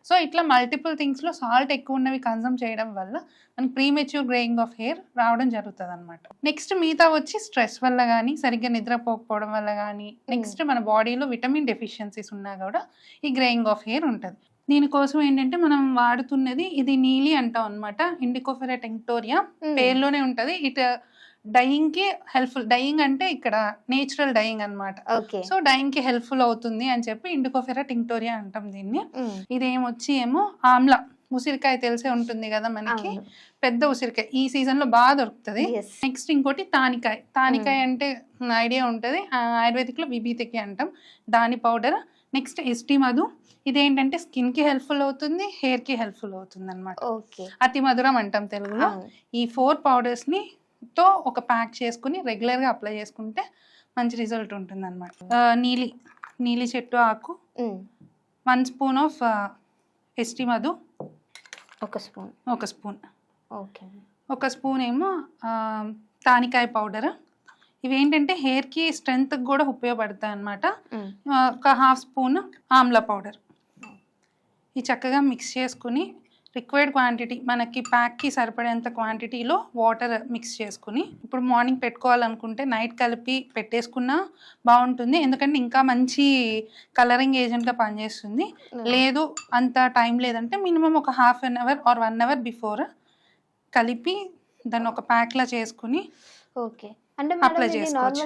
So ఇట్లా multiple థింగ్స్లో salt ఎక్కువ ఉన్నవి కన్సూమ్ చేయడం వల్ల మనకి ప్రీమెచ్యూర్ గ్రేయింగ్ ఆఫ్ హెయిర్ రావడం జరుగుతుంది అనమాట. నెక్స్ట్ మిగతా వచ్చి స్ట్రెస్ వల్ల కానీ, సరిగ్గా నిద్రపోకపోవడం వల్ల కానీ, నెక్స్ట్ మన బాడీలో విటమిన్ డెఫిషియన్సీస్ ఉన్నా కూడా ఈ గ్రేయింగ్ ఆఫ్ హెయిర్ ఉంటుంది. దీనికోసం ఏంటంటే మనం వాడుతున్నది ఇది నీలి అంటాం అనమాట, ఇండికోఫెరా టెంక్టోరియా పేర్లోనే ఉంటుంది. ఇటు డయింగ్ కి హెల్ప్ఫుల్, డయింగ్ అంటే ఇక్కడ నేచురల్ డయింగ్ అనమాట. సో డయింగ్ కి హెల్ప్ఫుల్ అవుతుంది అని చెప్పి ఇండికోఫెరా టింక్టోరియా అంటాం దీన్ని. ఇదేమొచ్చి ఏమో ఆమ్లా, ఉసిరికాయ తెలిసే ఉంటుంది కదా మనకి, పెద్ద ఉసిరికాయ ఈ సీజన్ లో బాగా దొరుకుతుంది. నెక్స్ట్ ఇంకోటి తానికాయ. తానికాయ అంటే ఐడియా ఉంటుంది, ఆయుర్వేదిక్ లో విభీతికి అంటాం, దాని పౌడర్. నెక్స్ట్ ఎస్టీ మధు, ఇదేంటంటే స్కిన్ కి హెల్ప్ఫుల్ అవుతుంది, హెయిర్ కి హెల్ప్ఫుల్ అవుతుంది అనమాట. అతి మధురం అంటాం తెలుగులో. ఈ 4 పౌడర్స్ ని తో ఒక ప్యాక్ చేసుకుని రెగ్యులర్ గా అప్లై చేసుకుంటే మంచి రిజల్ట్ ఉంటుంది అనమాట. నీలి చెట్టు ఆకు, 1 స్పూన్ ఆఫ్ ఎస్టీ మధు, ఒక స్పూన్, ఒక స్పూన్ ఏమో తానికాయ పౌడర్. ఇవేంటంటే హెయిర్ కి స్ట్రెంగ్త్ కూడా ఉపయోగపడతాయి అనమాట. ఒక 1/2 స్పూన్ ఆమ్లా పౌడర్. ఈ చక్కగా మిక్స్ చేసుకుని రిక్వైర్డ్ క్వాంటిటీ, మనకి ప్యాక్కి సరిపడేంత క్వాంటిటీలో వాటర్ మిక్స్ చేసుకుని, ఇప్పుడు మార్నింగ్ పెట్టుకోవాలనుకుంటే నైట్ కలిపి పెట్టేసుకున్నా బాగుంటుంది, ఎందుకంటే ఇంకా మంచి కలరింగ్ ఏజెంట్గా పనిచేస్తుంది. లేదు అంత టైం లేదంటే మినిమం ఒక 1/2 అవర్ ఆర్ 1 అవర్ బిఫోర్ కలిపి దాన్ని ఒక ప్యాక్లా చేసుకుని అప్లై చేసుకోవచ్చు.